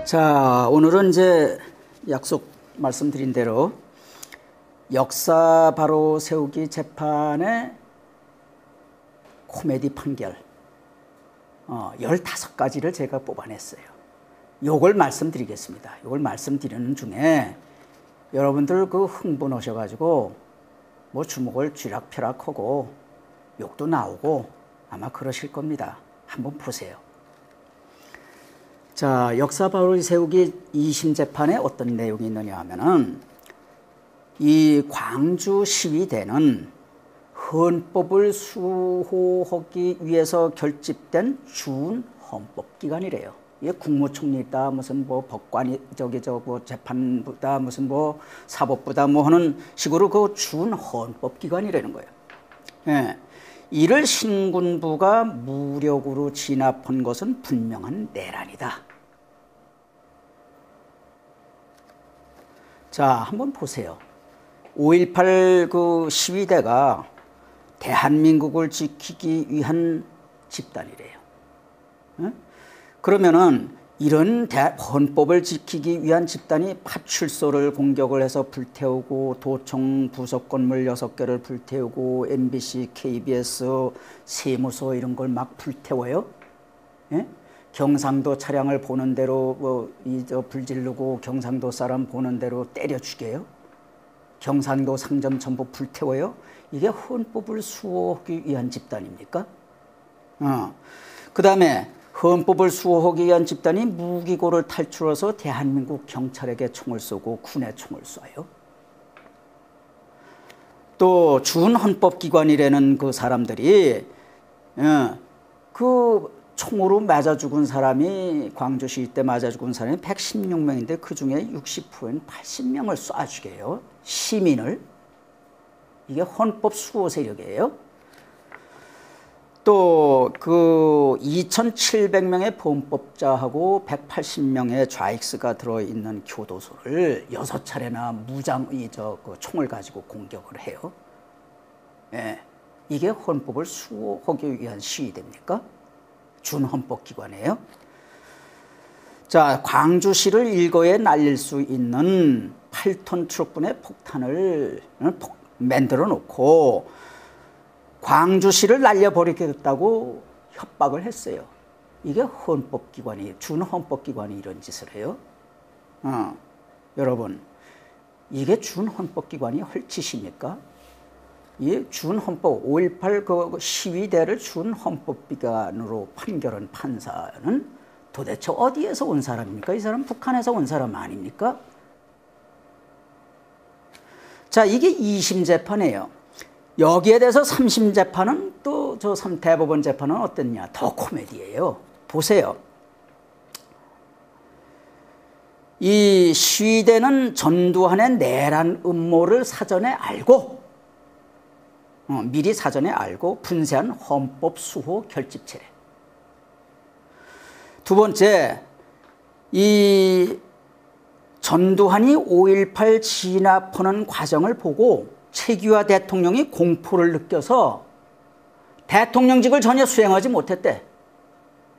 자, 오늘은 이제 약속 말씀드린 대로 역사 바로 세우기 재판의 코미디 판결 15가지를 제가 뽑아냈어요. 요걸 말씀드리겠습니다. 요걸 말씀드리는 중에 여러분들 그 흥분 오셔가지고 뭐 주먹을 쥐락펴락하고 욕도 나오고 아마 그러실 겁니다. 한번 보세요. 자, 역사 바로 세우기 2심 재판에 어떤 내용이 있느냐 하면은 이 광주 시위대는 헌법을 수호하기 위해서 결집된 준헌법기관이래요. 이게 국무총리다, 무슨 뭐 법관이 재판부다, 무슨 뭐 사법부다 뭐 하는 식으로 그 준헌법기관이라는 거예요. 예. 이를 신군부가 무력으로 진압한 것은 분명한 내란이다. 자, 한번 보세요. 5.18 그 시위대가 대한민국을 지키기 위한 집단이래요. 응? 그러면은 이런 헌법을 지키기 위한 집단이 파출소를 공격을 해서 불태우고 도청 부속 건물 6개를 불태우고 MBC, KBS, 세무소 이런 걸 막 불태워요. 예? 경상도 차량을 보는 대로 불 지르고 경상도 사람 보는 대로 때려 죽여요. 경상도 상점 전부 불태워요. 이게 헌법을 수호하기 위한 집단입니까? 그 다음에 헌법을 수호하기 위한 집단이 무기고를 탈출해서 대한민국 경찰에게 총을 쏘고 군에 총을 쏴요. 또 준헌법기관이라는 그 사람들이 그 총으로 맞아 죽은 사람이 광주 시위 때 맞아 죽은 사람이 116명인데 그중에 60%는 80명을 쏴 죽여요. 시민을. 이게 헌법 수호 세력이에요. 또 그 2,700명의 범법자하고 180명의 좌익스가 들어있는 교도소를 6차례나 그 총을 가지고 공격을 해요. 예. 이게 헌법을 수호하기 위한 시위대입니까? 준헌법기관이에요. 자, 광주시를 일거에 날릴 수 있는 8톤 트럭분의 폭탄을 만들어 놓고 광주시를 날려버리겠다고 협박을 했어요. 이게 헌법기관이, 준헌법기관이 이런 짓을 해요. 여러분, 이게 준헌법기관이 할 짓입니까? 이 준헌법 5.18 그 시위대를 준헌법기관으로 판결한 판사는 도대체 어디에서 온 사람입니까? 이 사람 북한에서 온 사람 아닙니까? 자, 이게 2심 재판이에요. 여기에 대해서 3심 재판은 또 저 대법원 재판은 어땠냐? 더 코미디예요. 보세요. 이 시위대는 전두환의 내란 음모를 사전에 알고 미리 사전에 알고 분쇄한 헌법 수호 결집체. 두 번째, 이 전두환이 5.18 진압하는 과정을 보고 최규하 대통령이 공포를 느껴서 대통령직을 전혀 수행하지 못했대.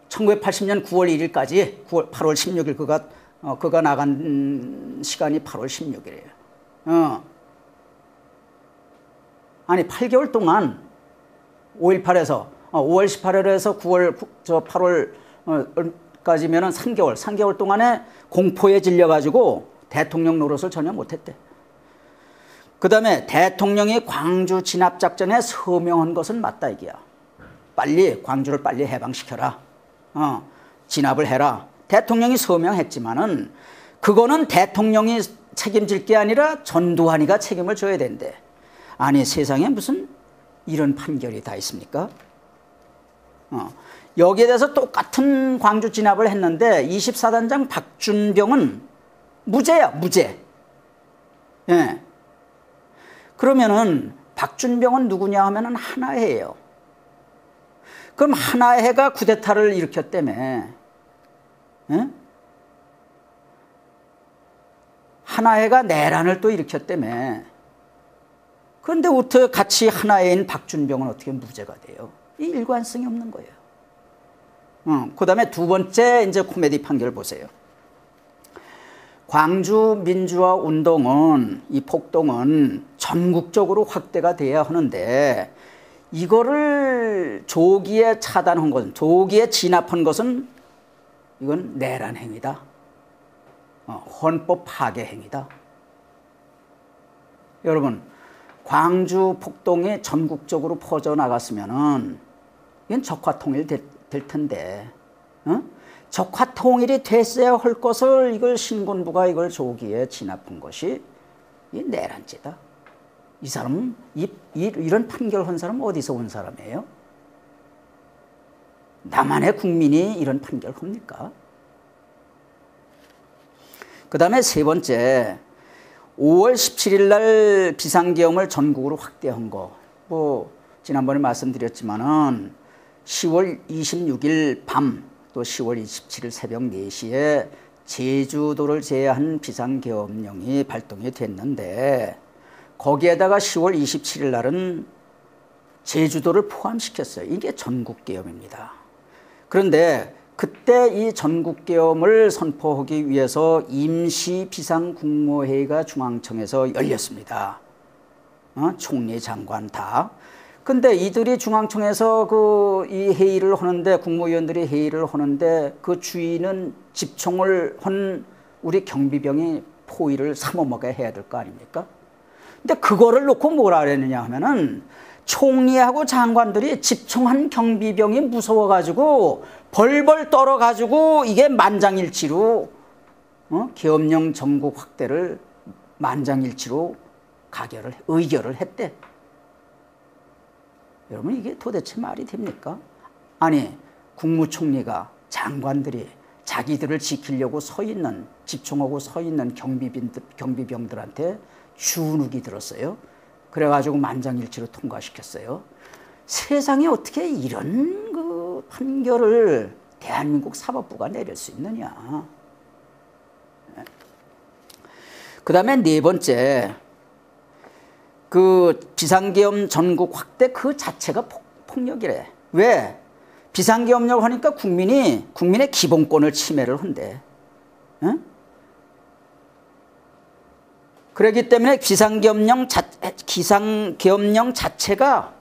1980년 9월 1일까지 8월 16일 그가 나간 시간이 8월 16일이에요. 아니 8개월 동안 5.18에서 5월 18일에서 8월까지면은 3개월 동안에 공포에 질려가지고 대통령 노릇을 전혀 못했대. 그 다음에 대통령이 광주 진압작전에 서명한 것은 맞다 이게야. 광주를 빨리 해방시켜라. 진압을 해라. 대통령이 서명했지만은 그거는 대통령이 책임질 게 아니라 전두환이가 책임을 져야 된대. 아니 세상에 무슨 이런 판결이 다 있습니까? 여기에 대해서 똑같은 광주 진압을 했는데 24단장 박준병은 무죄야, 무죄. 예. 그러면은 박준병은 누구냐 하면은 하나회예요. 그럼 하나회가 쿠데타를 일으켰다며. 예? 하나회가 내란을 또 일으켰다며. 그런데 어떻게 같이 하나회인 박준병은 어떻게 무죄가 돼요? 이 일관성이 없는 거예요. 그 다음에 두 번째 이제 코미디 판결 보세요. 광주 민주화 운동은, 이 폭동은 전국적으로 확대가 돼야 하는데, 이거를 조기에 차단한 것은, 조기에 진압한 것은 이건 내란 행위다. 헌법 파괴 행위다. 여러분, 광주 폭동이 전국적으로 퍼져나갔으면은 이건 적화통일 될 텐데, 적화통일이 됐어야 할 것을 이걸 신군부가 이걸 조기에 진압한 것이 이 내란죄다. 이 사람은 이런 판결한 사람은 어디서 온 사람이에요? 남한의 국민이 이런 판결합니까? 그 다음에 세 번째, 5월 17일 날 비상계엄을 전국으로 확대한 거. 뭐 지난번에 말씀드렸지만은 10월 26일 밤 또 10월 27일 새벽 4시에 제주도를 제외한 비상계엄령이 발동이 됐는데, 거기에다가 10월 27일 날은 제주도를 포함시켰어요. 이게 전국계엄입니다. 그런데 그때 이 전국계엄을 선포하기 위해서 임시 비상국무회의가 중앙청에서 열렸습니다. 총리, 장관 다. 근데 이들이 중앙청에서 이 회의를 하는데, 국무위원들이 회의를 하는데, 그 주인은 집총을 한 우리 경비병이 포위를 삼엄하게 해야 될 거 아닙니까? 근데 그거를 놓고 뭐라 그랬느냐 하면은, 총리하고 장관들이 집총한 경비병이 무서워가지고 벌벌 떨어가지고 이게 만장일치로 계엄령 전국 확대를 만장일치로 의결을 했대. 여러분, 이게 도대체 말이 됩니까? 아니, 국무총리가, 장관들이 자기들을 지키려고 집총하고 서 있는 경비병들한테 주눅이 들었어요. 그래가지고 만장일치로 통과시켰어요. 세상에 어떻게 이런 그 판결을 대한민국 사법부가 내릴 수 있느냐. 그 다음에 네 번째, 그 비상계엄 전국 확대 그 자체가 폭력이래. 왜? 비상계엄령 하니까 국민의 기본권을 침해를 한대. 응? 그렇기 때문에 비상계엄령 자체가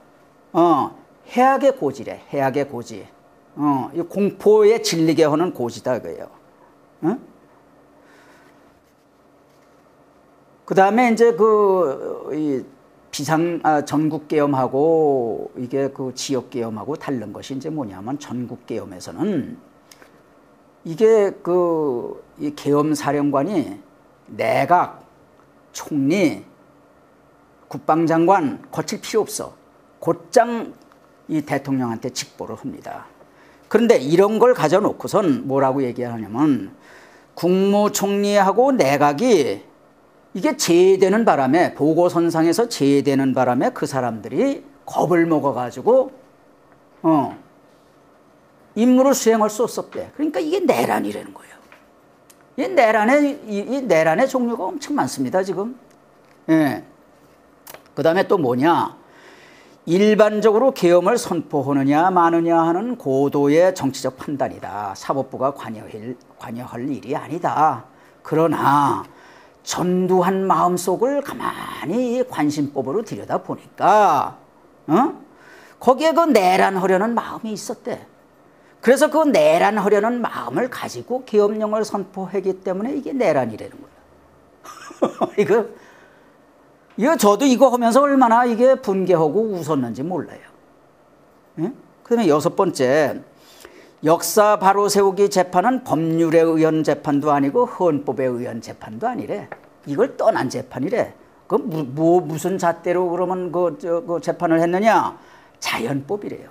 해악의 고지래. 해악의 고지. 이 공포에 질리게 하는 고지다 그예요. 응? 그 다음에 이제 전국계엄하고 이게 그 지역계엄하고 다른 것이 이제 뭐냐면, 전국계엄에서는 이게 이 계엄사령관이 내각, 총리, 국방장관 거칠 필요 없어. 곧장 이 대통령한테 직보를 합니다. 그런데 이런 걸 가져놓고선 뭐라고 얘기하냐면, 국무총리하고 내각이 이게 제외되는 바람에, 보고선상에서 제외되는 바람에 그 사람들이 겁을 먹어가지고 임무를 수행할 수 없었대. 그러니까 이게 내란이라는 거예요. 이 내란의 종류가 엄청 많습니다, 지금. 예. 그 다음에 또 뭐냐. 일반적으로 계엄을 선포하느냐 마느냐 하는 고도의 정치적 판단이다. 사법부가 관여할 일이 아니다. 그러나 전두한 마음속을 가만히 관심법으로 들여다보니까 거기에 그 내란하려는 마음이 있었대. 그래서 그 내란하려는 마음을 가지고 계엄령을 선포하기 때문에 이게 내란이라는 거예요. 이거 저도 이거 하면서 얼마나 이게 분개하고 웃었는지 몰라요. 예? 그다음에 여섯 번째, 역사 바로 세우기 재판은 법률에 의한 재판도 아니고 헌법에 의한 재판도 아니래. 이걸 떠난 재판이래. 무슨 잣대로 그러면 그 재판을 했느냐? 자연법이래요.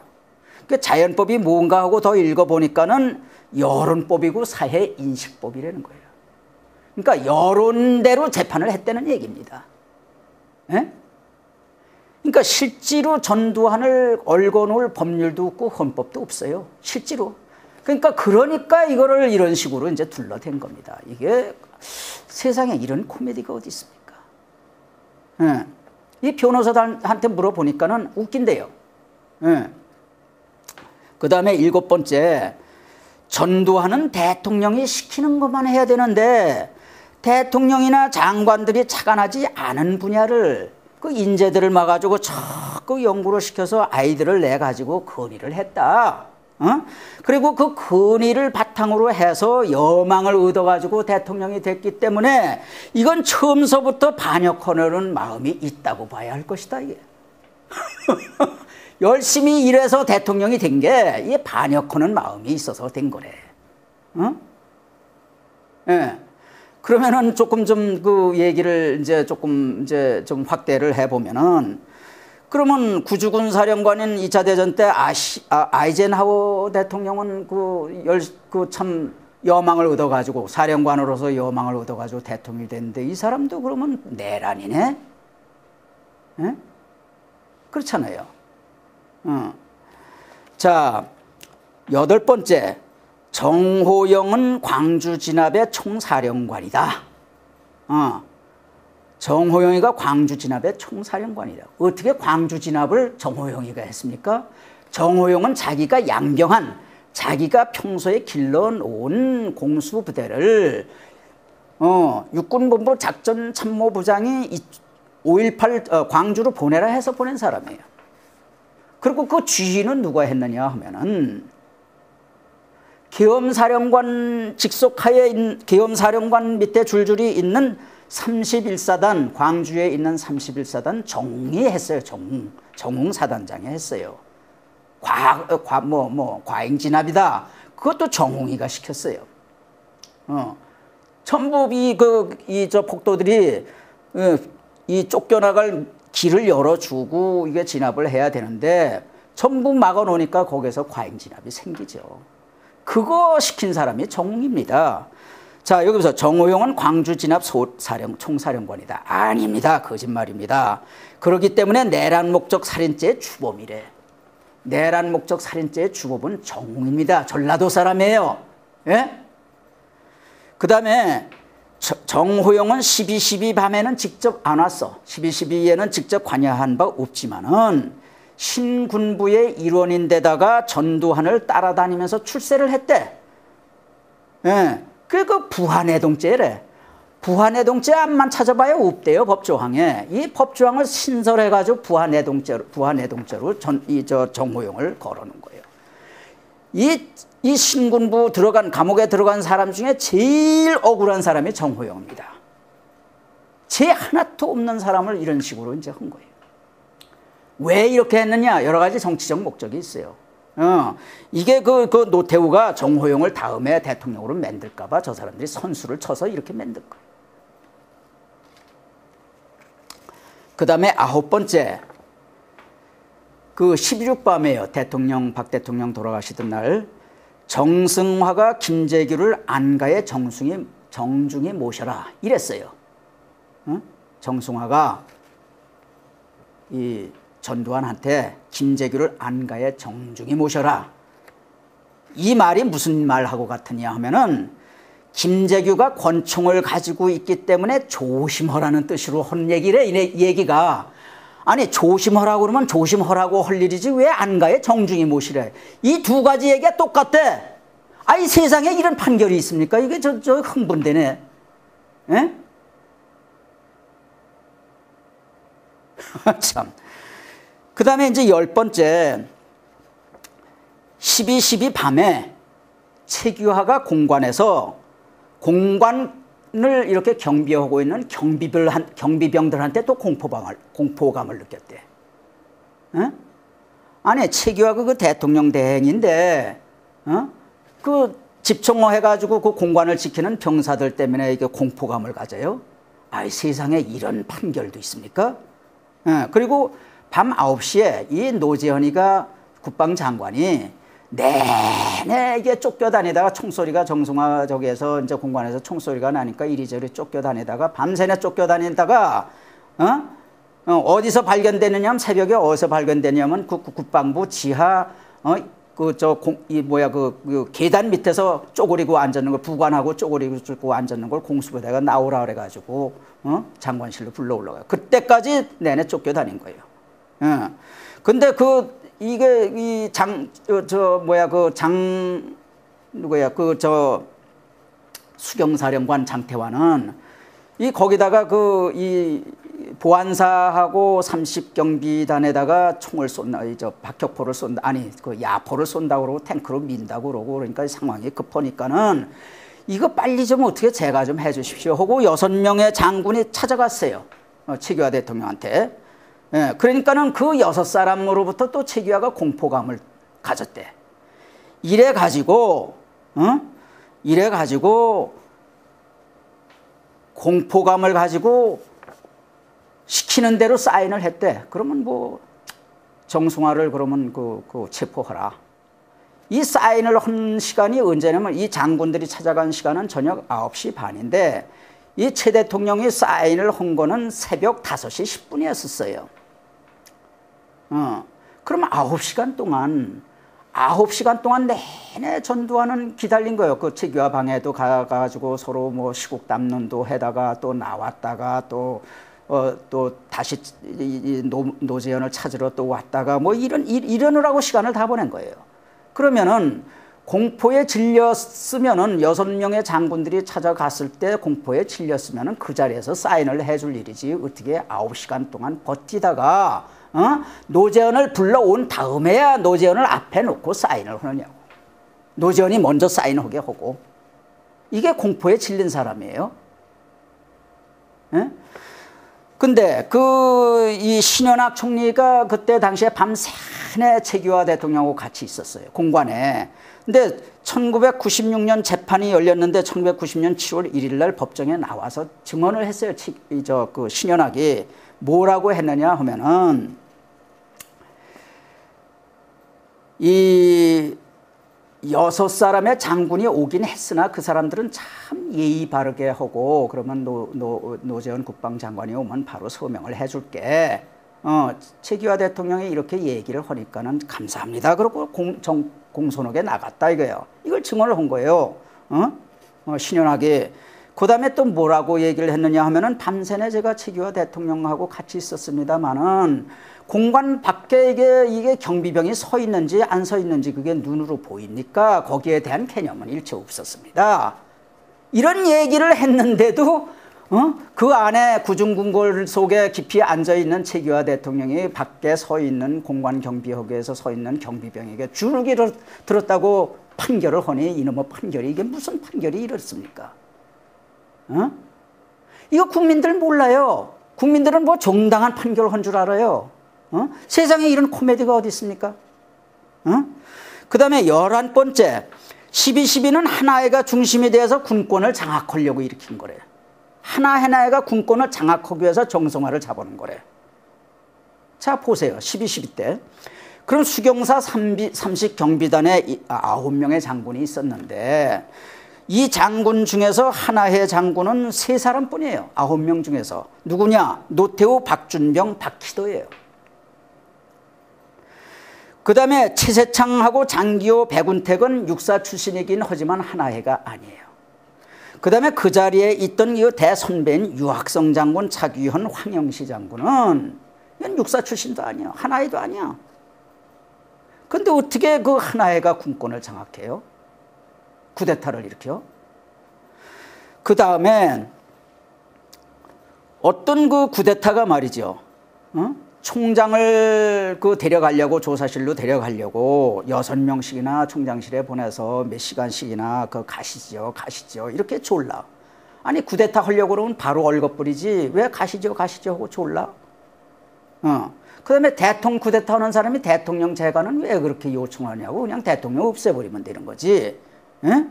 그 자연법이 뭔가 하고 더 읽어보니까는 여론법이고 사회인식법이라는 거예요. 그러니까 여론대로 재판을 했다는 얘기입니다. 예? 그러니까 실제로 전두환을 얽어놓을 법률도 없고 헌법도 없어요. 실제로. 그러니까 이거를 이런 식으로 이제 둘러댄 겁니다. 이게 세상에 이런 코미디가 어디 있습니까? 예. 이 변호사한테 물어보니까는 웃긴대요. 예. 그 다음에 일곱 번째, 전두환은 대통령이 시키는 것만 해야 되는데 대통령이나 장관들이 착안하지 않은 분야를 그 인재들을 막아주고 자꾸 연구를 시켜서 아이들을 내가지고 건의를 했다. 그리고 그 건의를 바탕으로 해서 여망을 얻어가지고 대통령이 됐기 때문에 이건 처음서부터 반역하려는 마음이 있다고 봐야 할 것이다. 이게. 열심히 일해서 대통령이 된 게 이 반역하는 마음이 있어서 된 거래. 예. 그러면은 조금 좀 그 얘기를 이제 조금 이제 좀 확대를 해보면은, 그러면 구주군 사령관인 2차 대전 때 아이젠하워 대통령은 그 참 여망을 얻어가지고 사령관으로서 여망을 얻어가지고 대통령이 됐는데 이 사람도 그러면 내란이네? 예? 그렇잖아요. 자, 8번째. 정호영은 광주 진압의 총사령관이다. 정호영이가 광주 진압의 총사령관이다. 어떻게 광주 진압을 정호영이가 했습니까? 정호영은 자기가 양병한, 자기가 평소에 길러놓은 공수부대를 육군본부 작전참모부장이 5.18 광주로 보내라 해서 보낸 사람이에요. 그리고 그 지휘는 누가 했느냐 하면은 계엄사령관 직속하에 계엄사령관 밑에 줄줄이 있는 31사단, 광주에 있는 31사단 정웅이 했어요. 정웅 사단장이 했어요. 과잉진압이다. 그것도 정웅이가 시켰어요. 전부 저 폭도들이 이 쫓겨나갈 길을 열어주고 이게 진압을 해야 되는데 전부 막아놓으니까 거기서 과잉진압이 생기죠. 그거 시킨 사람이 정웅입니다. 자, 여기서 정호영은 광주 진압 총사령관이다. 아닙니다. 거짓말입니다. 그렇기 때문에 내란 목적 살인죄의 주범이래. 내란 목적 살인죄의 주범은 정웅입니다. 전라도 사람이에요. 예? 그 다음에 정호영은 12.12 밤에는 직접 안 왔어. 12.12에는 직접 관여한 바 없지만은 신군부의 일원인데다가 전두환을 따라다니면서 출세를 했대. 예. 그 부하내동죄래. 부하내동죄 안만 찾아봐야 없대요, 법조항에. 이 법조항을 신설해가지고 부하내동죄로 정호영을 걸어놓은 거예요. 이 신군부 감옥에 들어간 사람 중에 제일 억울한 사람이 정호영입니다. 죄 하나도 없는 사람을 이런 식으로 이제 한 거예요. 왜 이렇게 했느냐? 여러 가지 정치적 목적이 있어요. 이게 그 노태우가 정호영을 다음에 대통령으로 만들까봐 저 사람들이 선수를 쳐서 이렇게 만든 거예요. 그 다음에 9번째. 그 16밤에요. 박 대통령 돌아가시던 날. 정승화가 김재규를 안가에 정중히 모셔라. 이랬어요. 정승화가 이 전두환한테 김재규를 안가에 정중히 모셔라. 이 말이 무슨 말하고 같으냐 하면은 김재규가 권총을 가지고 있기 때문에 조심하라는 뜻으로 한 얘기래. 이 얘기가. 아니 조심하라고 그러면 조심하라고 할 일이지 왜 안가에 정중히 모시래. 이 두 가지 얘기가 똑같대. 아이 세상에 이런 판결이 있습니까? 이게 저 흥분되네. 예? 참. 그 다음에 이제 10번째. 12.12 밤에 최규하가 공관에서 공관을 이렇게 경비하고 있는 경비병들한테 또 공포감을 느꼈대. 어? 아니, 최규하가 그 대통령 대행인데, 그 집총호 해가지고 그 공관을 지키는 병사들 때문에 이게 공포감을 가져요? 아이, 세상에 이런 판결도 있습니까? 그리고 밤 9시에 이 노재현이가 국방장관이 내내 이게 쫓겨다니다가 총소리가 정승화 저기에서 이제 공관에서 총소리가 나니까 이리저리 쫓겨다니다가 밤새내 쫓겨다니다가 어디서 발견되느냐면 새벽에 어디서 발견되냐면 그 국방부 지하 그 계단 밑에서 쪼그리고 앉았는 걸 부관하고 쪼그리고 앉았는 걸 공수부대가 나오라 그래가지고 장관실로 불러 올라가요. 그때까지 내내 쫓겨다닌 거예요. 근데 이게 누구야 그 저 수경사령관 장태환은 이 거기다가 그 이 보안사하고 30경비단에다가 총을 쏜다, 저 박격포를 쏜다, 아니 그 야포를 쏜다고 그러고 탱크로 민다고 그러고 그러니까 상황이 급하니까는 이거 빨리 좀 어떻게 제가 좀 해주십시오 하고 6명의 장군이 찾아갔어요. 최규하 대통령한테. 예, 그러니까는 그 6사람으로부터 또 최규하가 공포감을 가졌대. 이래가지고 공포감을 가지고 시키는 대로 사인을 했대. 그러면 뭐 정승화를 그러면 그 체포하라. 이 사인을 한 시간이 언제냐면 이 장군들이 찾아간 시간은 저녁 9시 반인데 이 최 대통령이 사인을 한 거는 새벽 5시 10분이었어요. 그러면 9시간 동안 내내 전두환은 기다린 거예요. 그 최규하 방에도 가가지고 서로 뭐 시국 담론도 해다가 또 나왔다가 또 다시 노재현을 찾으러 또 왔다가 뭐 이러느라고 시간을 다 보낸 거예요. 그러면은 공포에 질렸으면은 6명의 장군들이 찾아갔을 때 공포에 질렸으면은 그 자리에서 사인을 해줄 일이지 어떻게 9시간 동안 버티다가 노재현을 불러온 다음에야 노재현을 앞에 놓고 사인을 하느냐고. 노재현이 먼저 사인하게 하고. 이게 공포에 질린 사람이에요. 예? 근데 이 신현악 총리가 그때 당시에 밤새내 최규하 대통령하고 같이 있었어요. 공관에. 근데 1996년 재판이 열렸는데 1990년 7월 1일 날 법정에 나와서 증언을 했어요. 그 신현악이 뭐라고 했느냐 하면은 이 6사람의 장군이 오긴 했으나 그 사람들은 참 예의 바르게 하고 그러면 노재현 국방장관이 오면 바로 서명을 해줄게. 최규하 대통령이 이렇게 얘기를 하니까는 감사합니다. 그러고 공손하게 나갔다 이거예요. 이걸 증언을 한 거예요. 신현하게. 그 다음에 또 뭐라고 얘기를 했느냐 하면은 밤새내 제가 최규하 대통령하고 같이 있었습니다만은 공관 밖에 이게 경비병이 서 있는지 안 서 있는지 그게 눈으로 보이니까 거기에 대한 개념은 일체 없었습니다. 이런 얘기를 했는데도 그 안에 구중궁궐 속에 깊이 앉아있는 최규하 대통령이 밖에 서 있는 공관 경비역에서 서 있는 경비병에게 주눅이 들었다고 판결을 하니 이놈의 판결이 이게 무슨 판결이 이렇습니까? 이거 국민들 몰라요. 국민들은 뭐 정당한 판결을 한 줄 알아요. 세상에 이런 코미디가 어디 있습니까? 그 다음에 11번째 12.12는 하나회가 중심이 되어서 군권을 장악하려고 일으킨 거래요. 하나회가 군권을 장악하기 위해서 정성화를 잡아놓은 거래요. 자 보세요. 12.12 때 그럼 수경사 30경비단에 9명의 장군이 있었는데 이 장군 중에서 하나회 장군은 3사람 뿐이에요. 9명 중에서. 누구냐? 노태우, 박준병, 박희도예요. 그 다음에 최세창하고 장기호, 백운택은 육사 출신이긴 하지만 하나회가 아니에요. 그 다음에 그 자리에 있던 이 대선배인 유학성 장군, 차규현, 황영시 장군은 이건 육사 출신도 아니에요. 하나회도 아니야. 근데 어떻게 그 하나회가 군권을 장악해요? 쿠데타를 일으켜? 그 다음에 어떤 그 쿠데타가 말이죠. 총장을 데려가려고 조사실로 데려가려고 6명씩이나 총장실에 보내서 몇 시간씩이나 가시죠 이렇게 졸라. 아니 쿠데타 하려고 그러면 바로 얼거뿌리지 왜 가시죠 하고 졸라. 그 다음에 대통령 쿠데타 하는 사람이 대통령 재관은 왜 그렇게 요청하냐고 그냥 대통령 없애버리면 되는 거지. 에?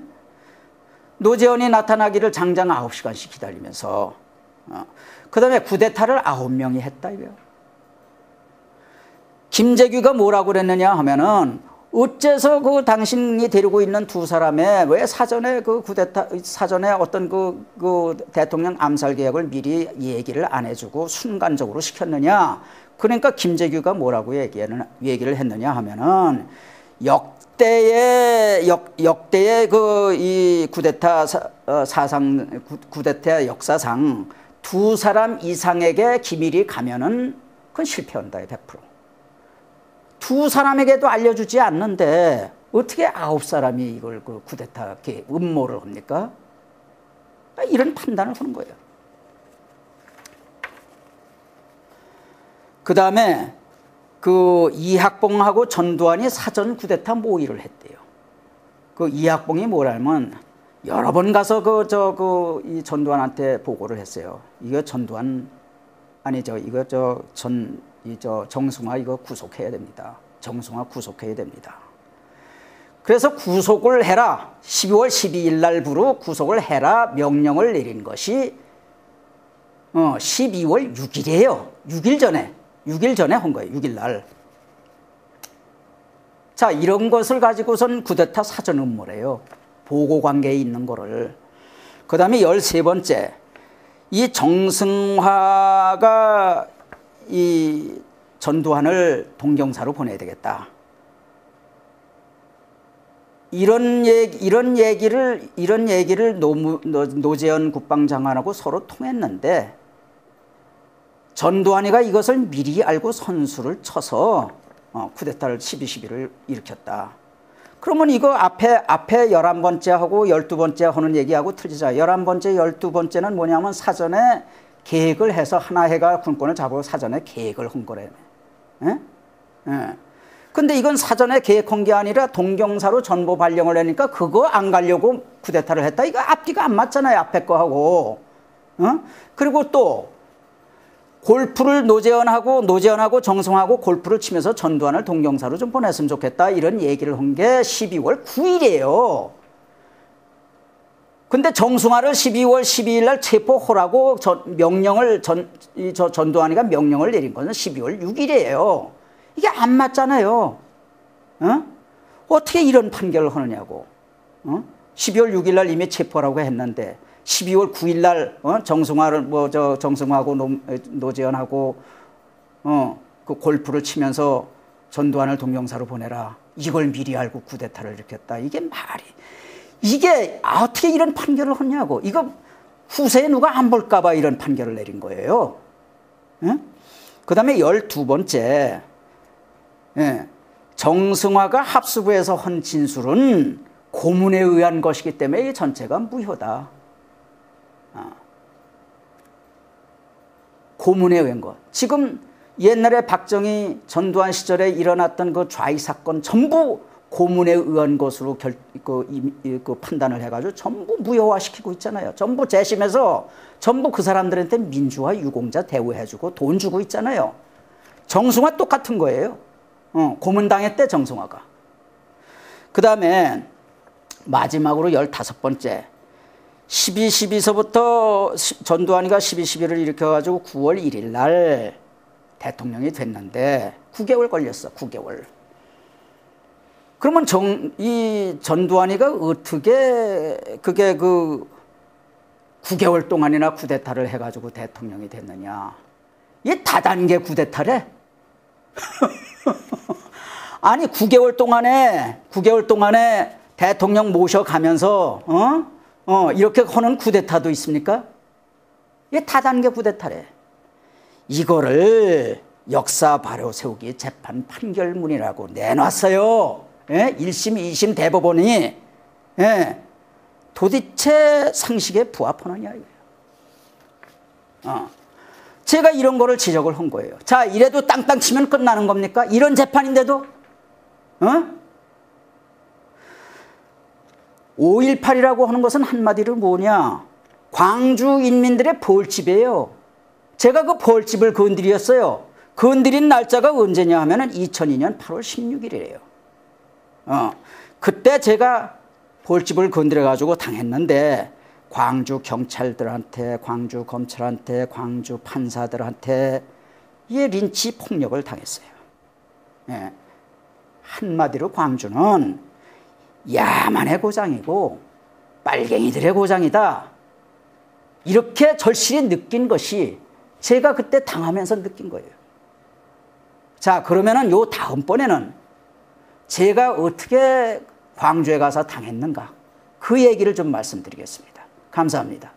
노재현이 나타나기를 장장 9시간씩 기다리면서 그 다음에 쿠데타를 9명이 했다 이거예요. 김재규가 뭐라고 그랬느냐 하면은 어째서 그 당신이 데리고 있는 2사람의 왜 사전에 그 쿠데타 사전에 어떤 그 대통령 암살 계획을 미리 얘기를 안 해주고 순간적으로 시켰느냐. 그러니까 김재규가 뭐라고 얘기를 했느냐 하면은 역대의 이 쿠데타 쿠데타 역사상 2사람 이상에게 기밀이 가면은 그건 실패한다. 100%. 2사람에게도 알려주지 않는데 어떻게 9사람이 이걸 그 쿠데타 이렇게 음모를 합니까? 이런 판단을 하는 거예요. 그 다음에 그 이학봉하고 전두환이 사전 쿠데타 모의를 했대요. 그 이학봉이 뭐라면 여러 번 가서 이 전두환한테 보고를 했어요. 이거 전두환 아니죠. 이거 정승화 이거 구속해야 됩니다. 정승화 구속해야 됩니다. 그래서 구속을 해라. 12월 12일 날부로 구속을 해라 명령을 내린 것이 12월 6일이에요. 6일 전에 한 거예요. 6일 날. 자, 이런 것을 가지고선 쿠데타 사전 음모래요. 보고 관계에 있는 거를. 그 다음에 13번째. 이 정승화가 이 전두환을 동경사로 보내야 되겠다. 이런 얘기를 노재현 국방장관하고 서로 통했는데 전두환이가 이것을 미리 알고 선수를 쳐서 쿠데타를 12.12를 일으켰다. 그러면 이거 앞에 11번째하고 12번째 하는 얘기하고 틀리자. 11번째, 12번째는 뭐냐면 사전에 계획을 해서 하나해가 군권을 잡고 사전에 계획을 한 거래. 근데 이건 사전에 계획한 게 아니라 동경사로 전보 발령을 하니까 그거 안 가려고 쿠데타를 했다. 이거 앞뒤가 안 맞잖아요. 앞에 거하고. 그리고 또 골프를 노재현하고 정승화하고 골프를 치면서 전두환을 동경사로 좀 보냈으면 좋겠다. 이런 얘기를 한 게 12월 9일이에요. 근데 정승화를 12월 12일 날 체포하라고 전두환이가 명령을 내린 것은 12월 6일이에요. 이게 안 맞잖아요. 어떻게 이런 판결을 하느냐고. 12월 6일 날 이미 체포라고 했는데 12월 9일 날 정승화를 정승화하고 노재현하고 그 골프를 치면서 전두환을 동경사로 보내라. 이걸 미리 알고 쿠데타를 일으켰다. 이게 어떻게 이런 판결을 하냐고. 이거 후세에 누가 안 볼까 봐 이런 판결을 내린 거예요. 그 다음에 12번째. 정승화가 합수부에서 한 진술은 고문에 의한 것이기 때문에 이 전체가 무효다. 고문에 의한 것. 지금 옛날에 박정희 전두환 시절에 일어났던 그 좌익 사건 전부 고문에 의한 것으로 판단을 해가지고 전부 무효화시키고 있잖아요. 전부 재심해서 전부 그 사람들한테 민주화 유공자 대우해주고 돈 주고 있잖아요. 정승화 똑같은 거예요. 고문당했대 정승화가. 그 다음에 마지막으로 15번째. 12.12서부터 전두환이가 12.12를 일으켜가지고 9월 1일 날 대통령이 됐는데 9개월 걸렸어. 9개월. 그러면 이 전두환이가 어떻게 그게 9개월 동안이나 쿠데타를 해가지고 대통령이 됐느냐. 이게 다단계 쿠데타래. 아니 9개월 동안에 대통령 모셔가면서 이렇게 하는 쿠데타도 있습니까? 이게 다단계 쿠데타래. 이거를 역사 바로 세우기 재판 판결문이라고 내놨어요. 1심, 2심 대법원이. 도대체 상식에 부합하느냐 이거예요. 제가 이런 거를 지적을 한 거예요. 자, 이래도 땅땅 치면 끝나는 겁니까? 이런 재판인데도? 5.18이라고 하는 것은 한마디로 뭐냐? 광주 인민들의 벌집이에요. 제가 그 벌집을 건드렸어요. 건드린 날짜가 언제냐 하면은 2002년 8월 16일이래요. 그때 제가 벌집을 건드려가지고 당했는데 광주 경찰들한테, 광주 검찰한테, 광주 판사들한테 이 린치 폭력을 당했어요. 한마디로 광주는 야만의 고장이고 빨갱이들의 고장이다. 이렇게 절실히 느낀 것이 제가 그때 당하면서 느낀 거예요. 자, 그러면은 요 다음번에는 제가 어떻게 광주에 가서 당했는가 그 얘기를 좀 말씀드리겠습니다. 감사합니다.